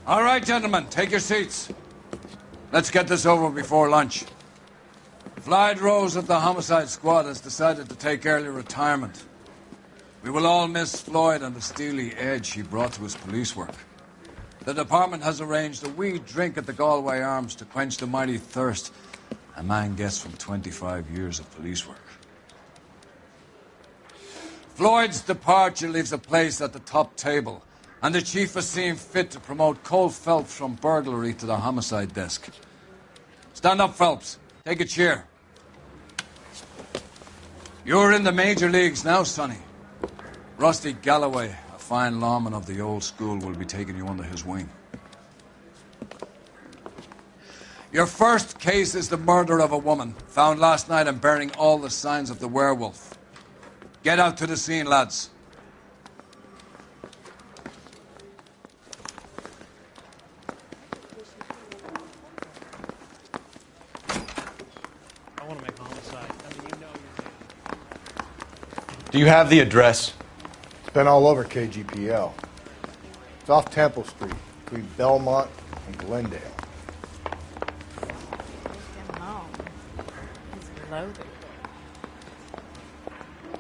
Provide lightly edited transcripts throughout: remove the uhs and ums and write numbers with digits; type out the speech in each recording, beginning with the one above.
All right, gentlemen, take your seats. Let's get this over before lunch. Floyd Rose of the homicide squad has decided to take early retirement. We will all miss Floyd and the steely edge he brought to his police work. The department has arranged a wee drink at the Galway Arms to quench the mighty thirst a man gets from 25 years of police work. Floyd's departure leaves a place at the top table, and the chief has seen fit to promote Cole Phelps from burglary to the homicide desk. Stand up, Phelps. Take a chair. You're in the major leagues now, Sonny. Rusty Galloway, a fine lawman of the old school, will be taking you under his wing. Your first case is the murder of a woman, found last night and bearing all the signs of the werewolf. Get out to the scene, lads. I want to make homicide. I mean, you know Do you have the address? It's been all over KGPL. It's off Temple Street, between Belmont and Glendale. Take him home. He's loaded.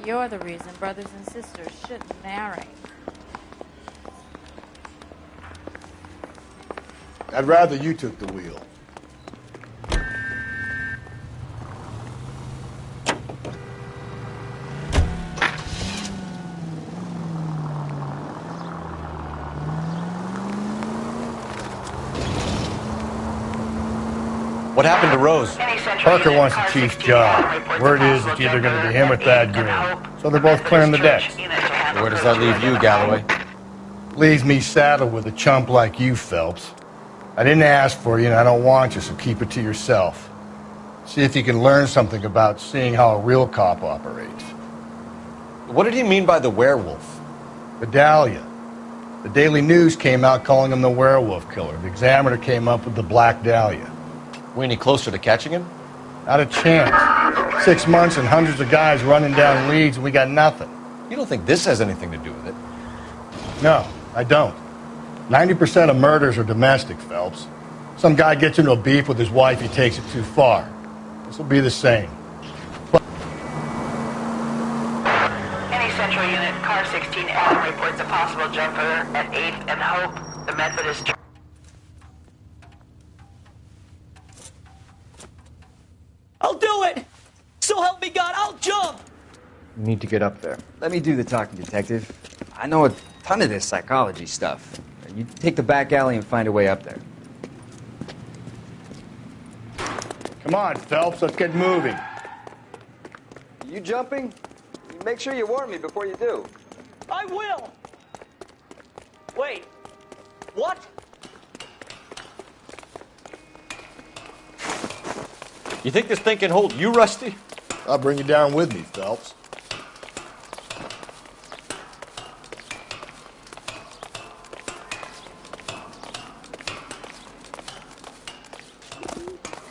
You're the reason brothers and sisters shouldn't marry. I'd rather you took the wheel. What happened to Rose? Parker wants the chief's job. Word is it's either going to be him or Thad Green. So they're both clearing the decks. Where does that leave you, Galloway? Leaves me saddled with a chump like you, Phelps. I didn't ask for you and I don't want you, so keep it to yourself. See if you can learn something about seeing how a real cop operates. What did he mean by the werewolf? Vidalia. The Daily News came out calling him the werewolf killer. The Examiner came up with the Black Dahlia. We any closer to catching him? Not a chance. 6 months and hundreds of guys running down leads and we got nothing. You don't think this has anything to do with it? No, I don't. 90% of murders are domestic, Phelps. Some guy gets into a beef with his wife, he takes it too far. This will be the same. Any Central Unit, car 16L reports a possible jumper at 8th and Hope. The Methodist. I'll do it! So help me God, I'll jump! You need to get up there. Let me do the talking, detective. I know a ton of this psychology stuff. You take the back alley and find a way up there. Come on, Phelps, let's get moving. You jumping? Make sure you warn me before you do. I will! Wait, what? You think this thing can hold you, Rusty? I'll bring you down with me, Phelps.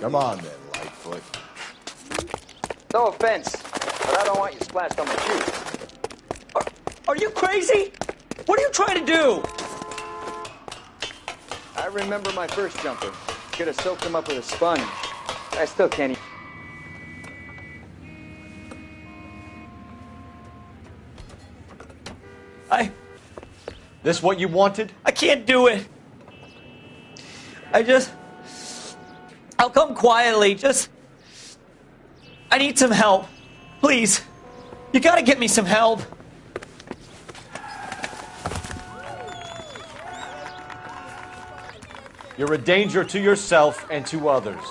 Come on then, Lightfoot. No offense, but I don't want you splashed on my shoes. Are you crazy? What are you trying to do? I remember my first jumper. Could have soaked him up with a sponge. I still can't eat. This what you wanted? I can't do it. I'll come quietly, I need some help. Please. You gotta get me some help. You're a danger to yourself and to others.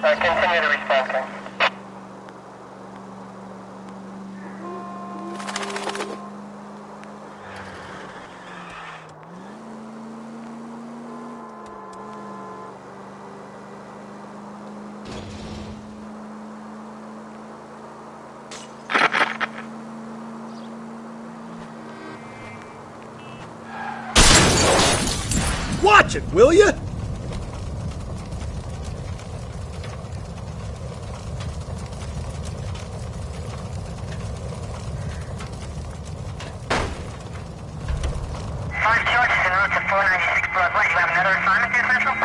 Continue to respond, sir. Watch it, will you? Five charges en route to 496 Broadway. You have another assignment there, Central?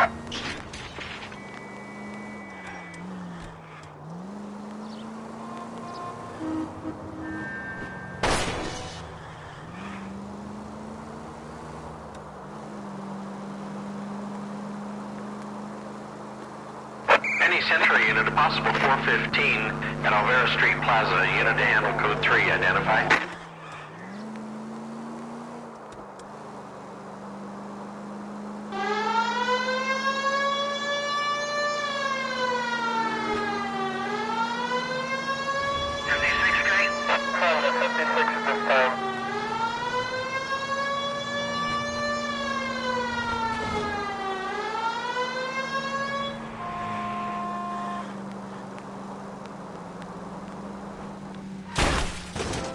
Any Central unit, a possible 415 at Alvera Street Plaza. Unit to handle code 3, identify.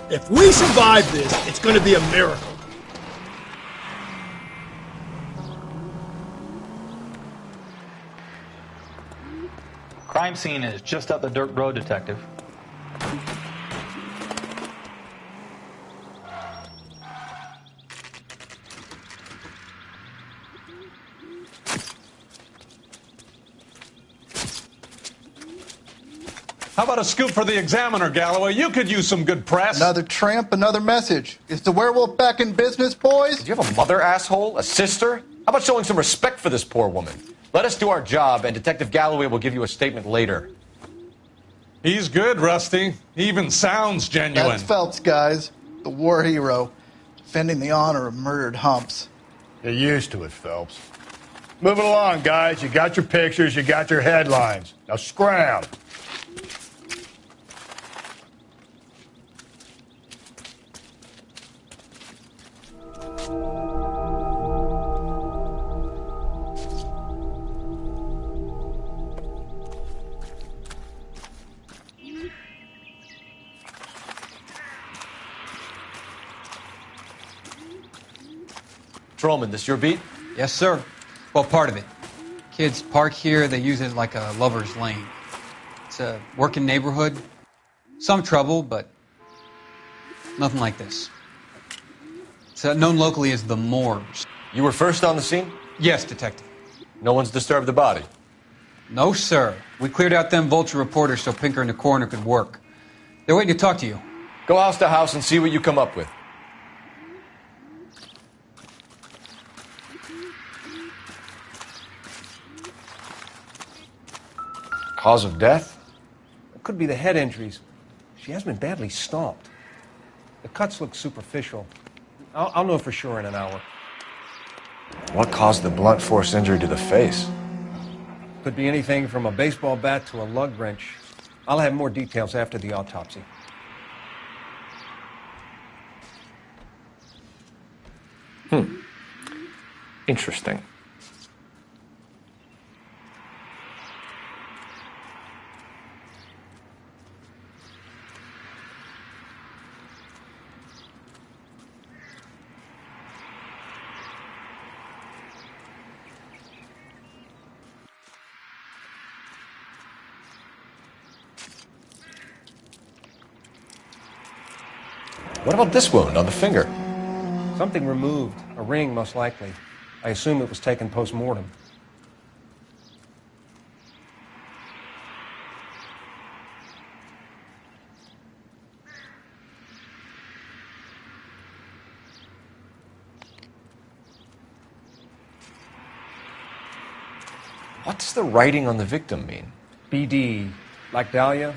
If we survive this, it's going to be a miracle. Crime scene is just up the dirt road, Detective. How about a scoop for the Examiner, Galloway? You could use some good press. Another tramp, another message. Is the werewolf back in business, boys? Do you have a mother, asshole? A sister? How about showing some respect for this poor woman? Let us do our job, and Detective Galloway will give you a statement later. He's good, Rusty. He even sounds genuine. That's Phelps, guys. The war hero. Defending the honor of murdered humps. Get used to it, Phelps. Moving along, guys. You got your pictures, you got your headlines. Now scram. Trollman, this your beat? Yes, sir. Well, part of it. Kids park here, they use it like a lover's lane. It's a working neighborhood. Some trouble, but nothing like this. It's known locally as the Moors. You were first on the scene? Yes, Detective. No one's disturbed the body? No, sir. We cleared out them vulture reporters so Pinker and the coroner could work. They're waiting to talk to you. Go house to house and see what you come up with. Cause of death? It could be the head injuries. She has been badly stomped. The cuts look superficial. I'll know for sure in an hour. What caused the blunt force injury to the face? Could be anything from a baseball bat to a lug wrench. I'll have more details after the autopsy. Interesting. What about this wound on the finger? Something removed. A ring, most likely. I assume it was taken post-mortem. What does the writing on the victim mean? BD. Like Dahlia?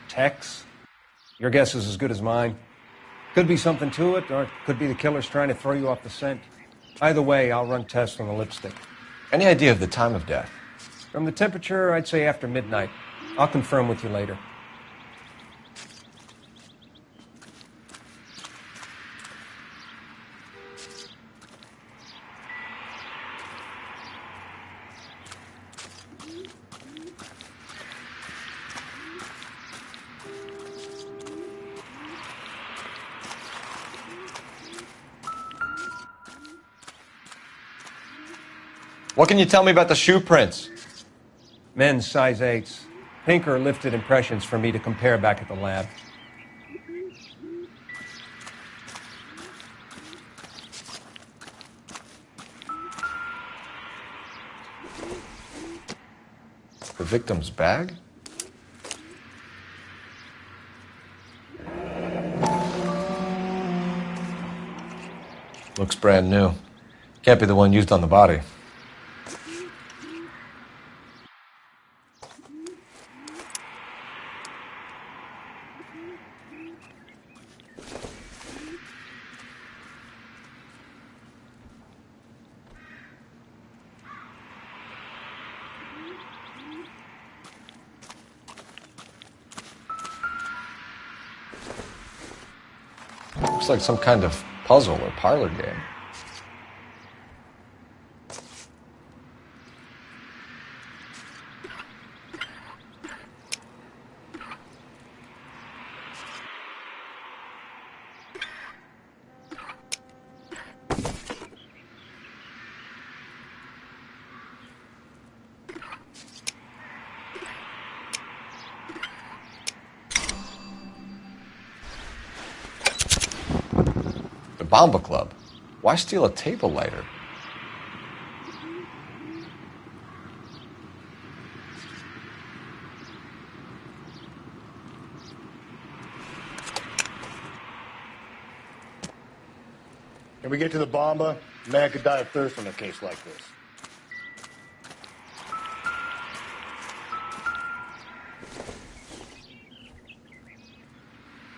Tex? Your guess is as good as mine. Could be something to it, or it could be the killer's trying to throw you off the scent. Either way, I'll run tests on the lipstick. Any idea of the time of death? From the temperature, I'd say after midnight. I'll confirm with you later. What can you tell me about the shoe prints? Men's size 8s. Pinker lifted impressions for me to compare back at the lab. The victim's bag? Looks brand new. Can't be the one used on the body. Looks like some kind of puzzle or parlor game. Bomba Club. Why steal a table lighter? Can we get to the Bomba? Man could die of thirst in a case like this.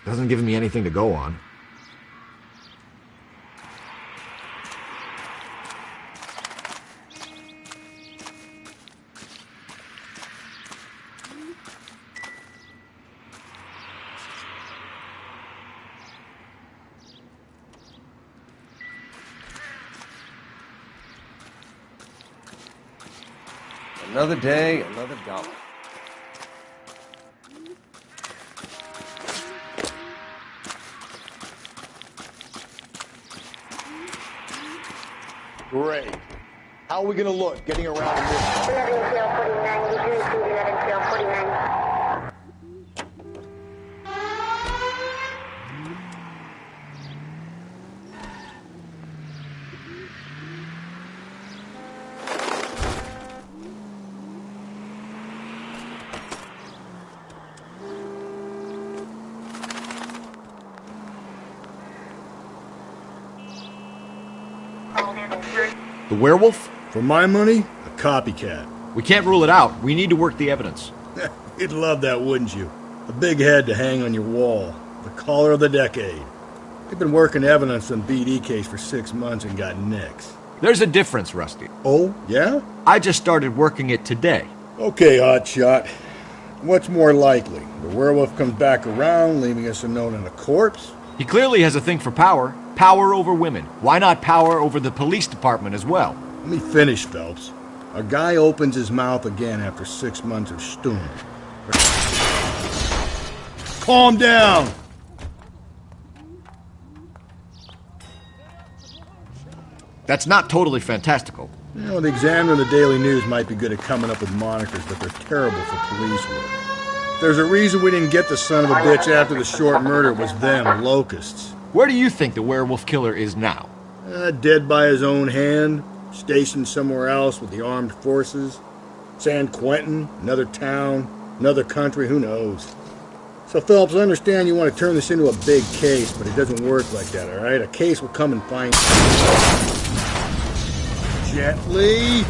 Doesn't give me anything to go on. Another day, another dollar. Great. How are we going to look getting around in this? 11 tail 49, you do see 11 tail 49. The werewolf? For my money, a copycat. We can't rule it out. We need to work the evidence. You'd love that, wouldn't you? A big head to hang on your wall. The caller of the decade. They've been working evidence on BD case for 6 months and got nicks. There's a difference, Rusty. Oh, yeah? I just started working it today. Okay, hotshot. What's more likely? The werewolf comes back around, leaving us unknown in a corpse? He clearly has a thing for power. Power over women. Why not power over the police department as well? Let me finish, Phelps. A guy opens his mouth again after 6 months of stewing. Calm down! That's not totally fantastical. You know, the Examiner and the Daily News might be good at coming up with monikers, but they're terrible for police work. If there's a reason we didn't get the son of a bitch after the short murder, it was them, locusts. Where do you think the werewolf killer is now? Dead by his own hand, stationed somewhere else with the armed forces. San Quentin, another town, another country, who knows? So, Phelps, I understand you want to turn this into a big case, but it doesn't work like that, all right? A case will come and find you. Gently.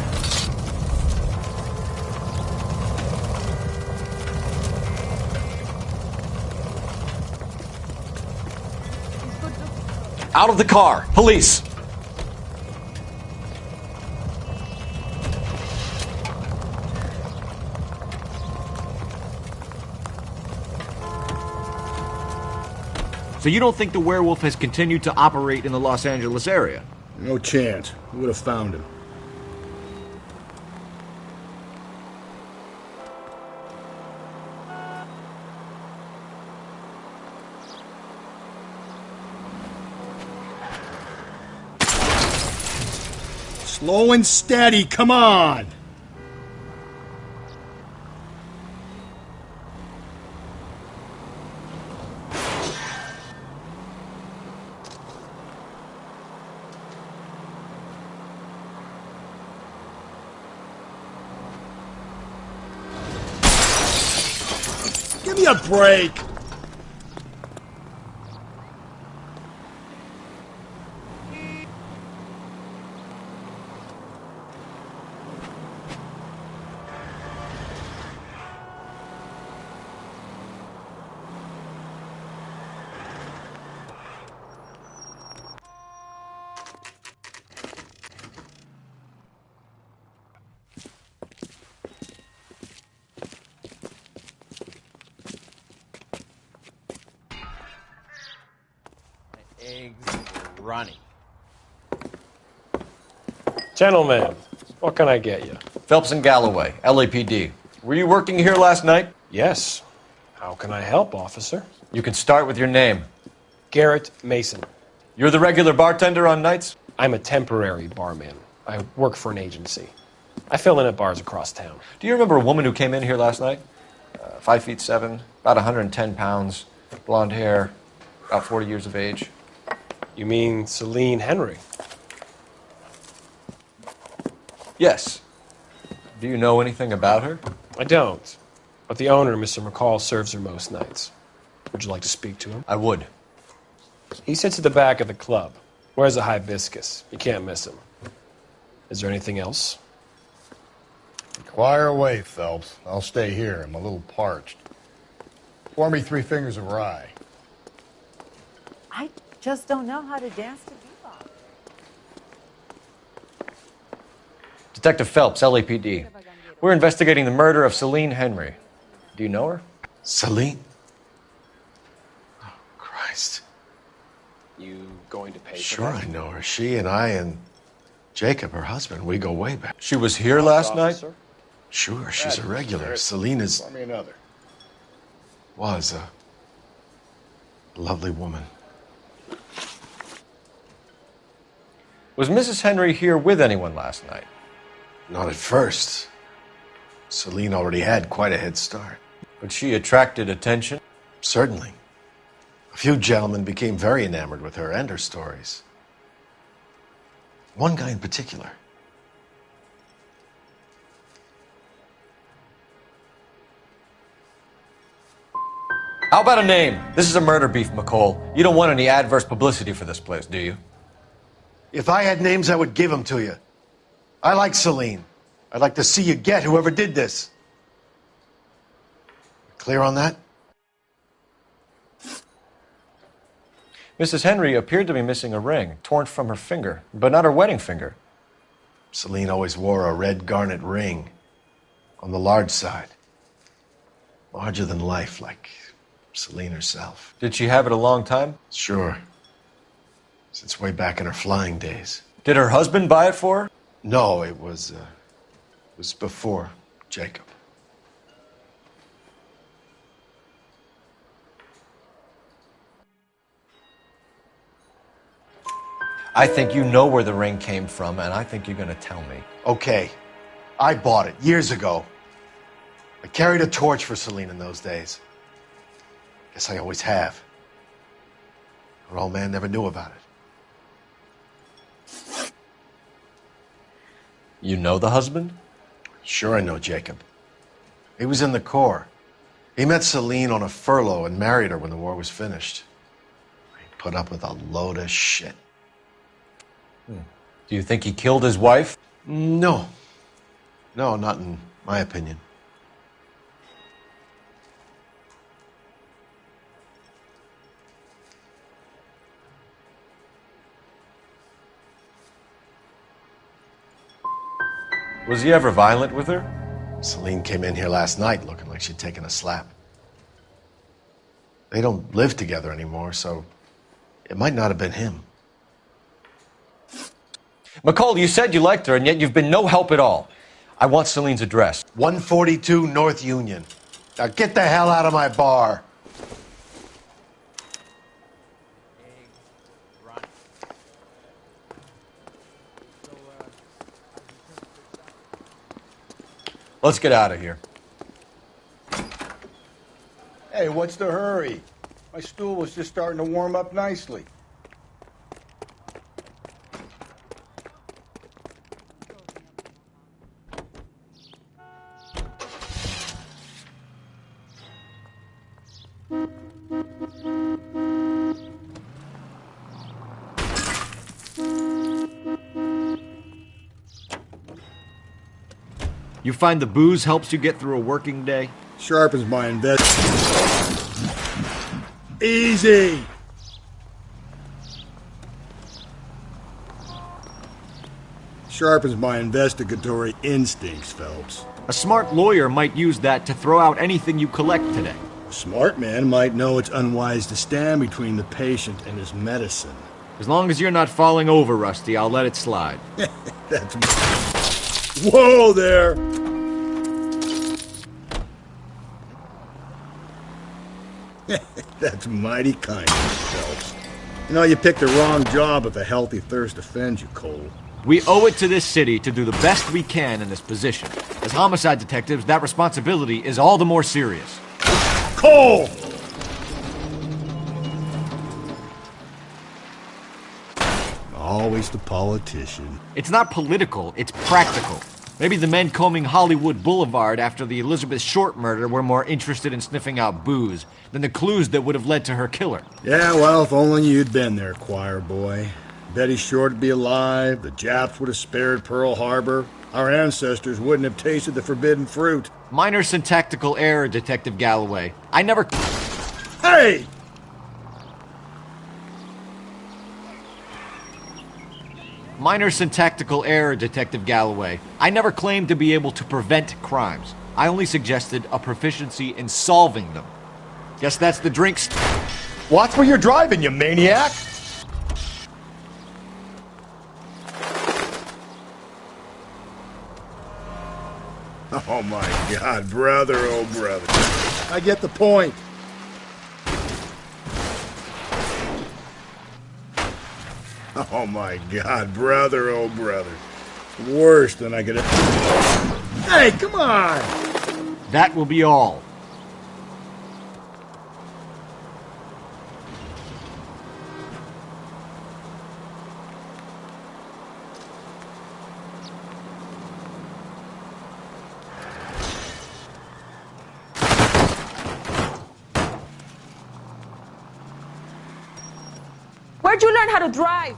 Out of the car! Police! So you don't think the werewolf has continued to operate in the Los Angeles area? No chance. We would have found him. Slow and steady, come on! Give me a break! Eggs running. Gentlemen, what can I get you? Phelps and Galloway, LAPD. Were you working here last night? Yes. How can I help, officer? You can start with your name. Garrett Mason. You're the regular bartender on nights? I'm a temporary barman. I work for an agency. I fill in at bars across town. Do you remember a woman who came in here last night? 5'7", about 110 pounds, blonde hair, about 40 years of age. You mean Celine Henry? Yes. Do you know anything about her? I don't. But the owner, Mr. McCall, serves her most nights. Would you like to speak to him? I would. He sits at the back of the club. Wears a hibiscus. You can't miss him. Is there anything else? Inquire away, Phelps. I'll stay here. I'm a little parched. Pour me 3 fingers of rye. I just don't know how to dance to bebop. Detective Phelps, LAPD. We're investigating the murder of Celine Henry. Do you know her? Celine? Oh, Christ. You going to pay for Sure, that? I know her. She and I and Jacob, her husband, we go way back. She was here last night? Sure, she's a regular. Celine is... Pour me another. Was a lovely woman. Was Mrs. Henry here with anyone last night? Not at first. Celine already had quite a head start. But she attracted attention? Certainly. A few gentlemen became very enamored with her and her stories. One guy in particular. How about a name? This is a murder beef, McCall. You don't want any adverse publicity for this place, do you? If I had names, I would give them to you. I like Celine. I'd like to see you get whoever did this. Clear on that? Mrs. Henry appeared to be missing a ring, torn from her finger, but not her wedding finger. Celine always wore a red garnet ring on the large side. Larger than life, like Celine herself. Did she have it a long time? Sure. Since way back in her flying days. Did her husband buy it for her? No, it was before Jacob. I think you know where the ring came from, and I think you're going to tell me. Okay. I bought it years ago. I carried a torch for Celine in those days. Guess I always have. Her old man never knew about it. You know the husband? Sure I know Jacob. He was in the Corps. He met Celine on a furlough and married her when the war was finished. He put up with a load of shit. Do you think he killed his wife? No. No, not in my opinion. Was he ever violent with her? Celine came in here last night looking like she'd taken a slap. They don't live together anymore, so It might not have been him. McCall, you said you liked her, and yet you've been no help at all. I want Celine's address. 142 North Union. Now get the hell out of my bar. Let's get out of here. Hey, what's the hurry? My stool was just starting to warm up nicely. You find the booze helps you get through a working day? Sharpens my Easy! Sharpens my investigatory instincts, Phelps. A smart lawyer might use that to throw out anything you collect today. A smart man might know it's unwise to stand between the patient and his medicine. As long as you're not falling over, Rusty, I'll let it slide. That's... Whoa there! That's mighty kind of you, Phelps. You know, you picked the wrong job if a healthy thirst offends you, Cole. We owe it to this city to do the best we can in this position. As homicide detectives, that responsibility is all the more serious. Cole! Always the politician. It's not political, it's practical. Maybe the men combing Hollywood Boulevard after the Elizabeth Short murder were more interested in sniffing out booze than the clues that would have led to her killer. Yeah, well, if only you'd been there, choir boy. Betty Short would be alive, the Japs would have spared Pearl Harbor, our ancestors wouldn't have tasted the forbidden fruit. Minor syntactical error, Detective Galloway. I never... Hey! Minor syntactical error, Detective Galloway. I never claimed to be able to prevent crimes. I only suggested a proficiency in solving them. Guess that's the drinks. Watch where you're driving, you maniac! Oh my God, brother, oh brother. I get the point. Oh my God, brother, oh brother. Worse than I could have... Hey, come on! That will be all. Where'd you learn how to drive?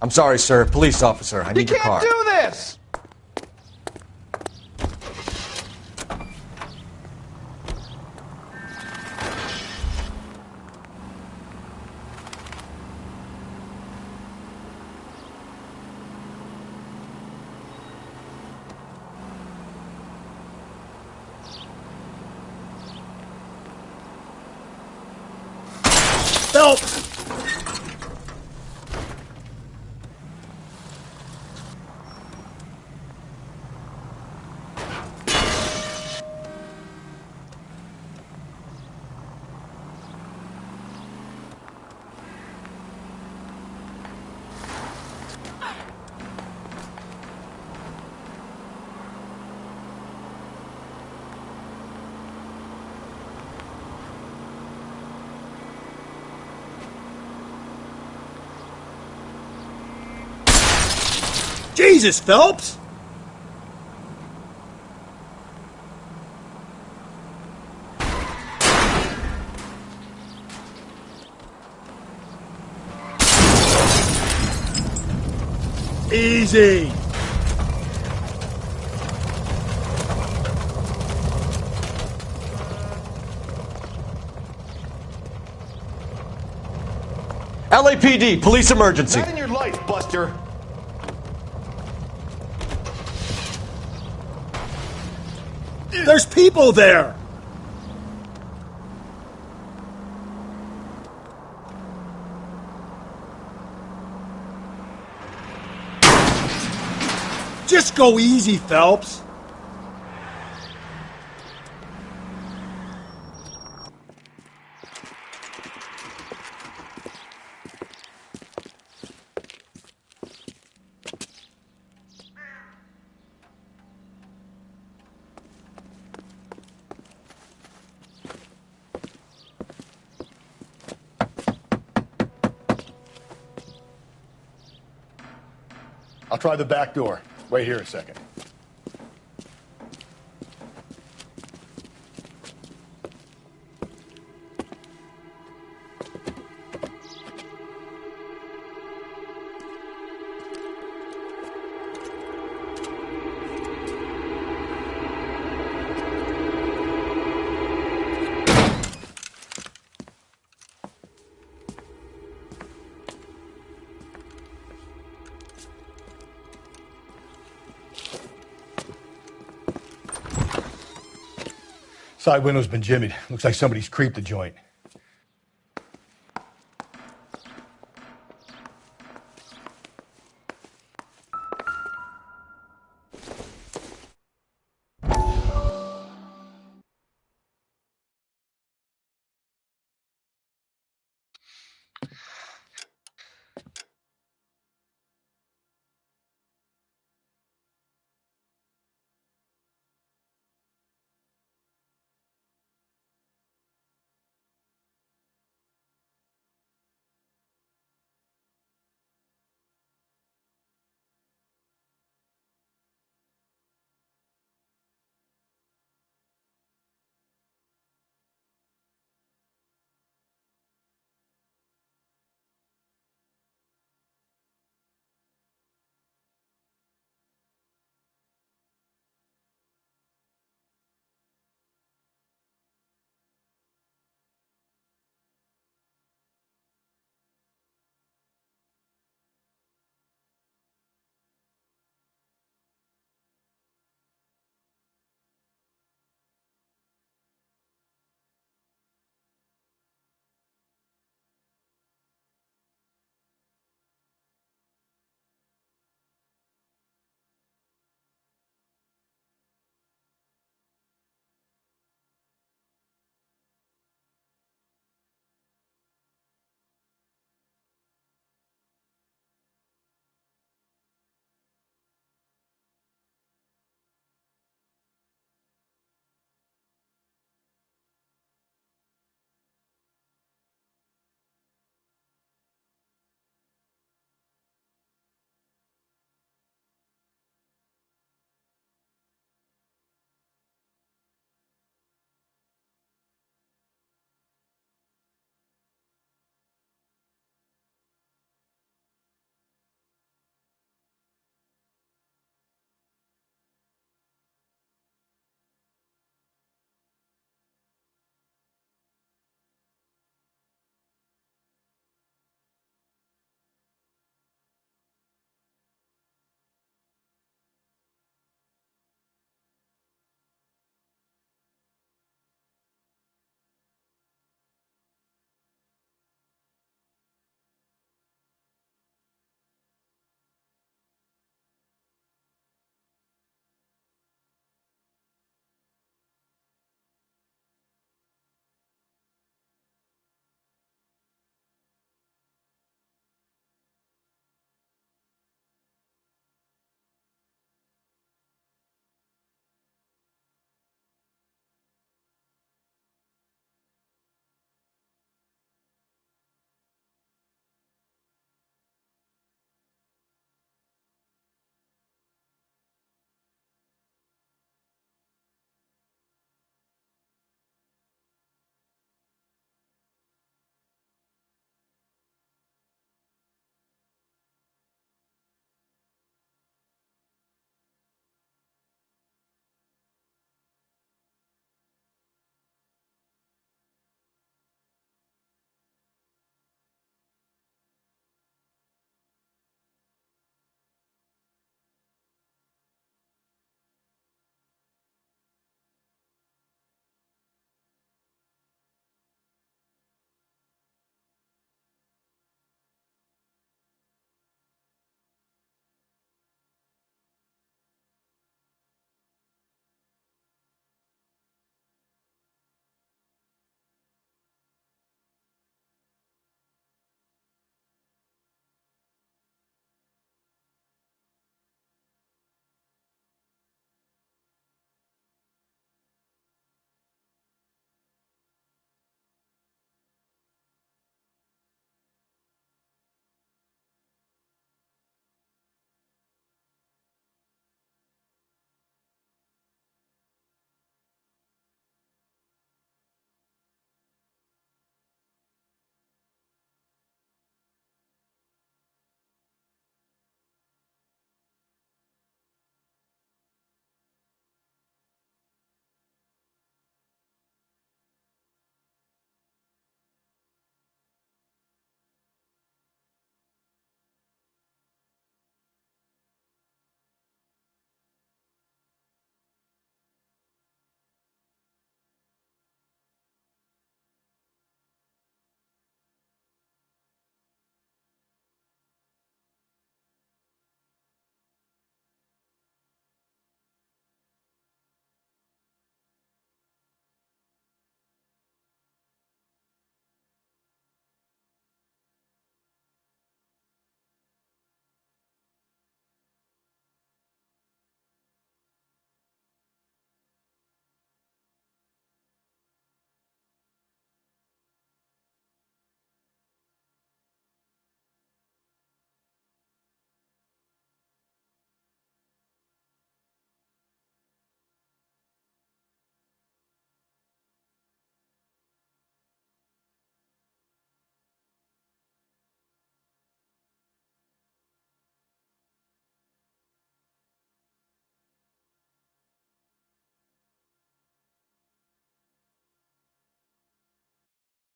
I'm sorry, sir. Police officer, I need your car. You can't do this! Phelps! Jesus, Phelps! Easy. LAPD, police emergency. Not in your life, Buster. There's people there. Just go easy, Phelps. I'll try the back door. Wait here a second. Side window's been jimmied. Looks like somebody's creeped the joint.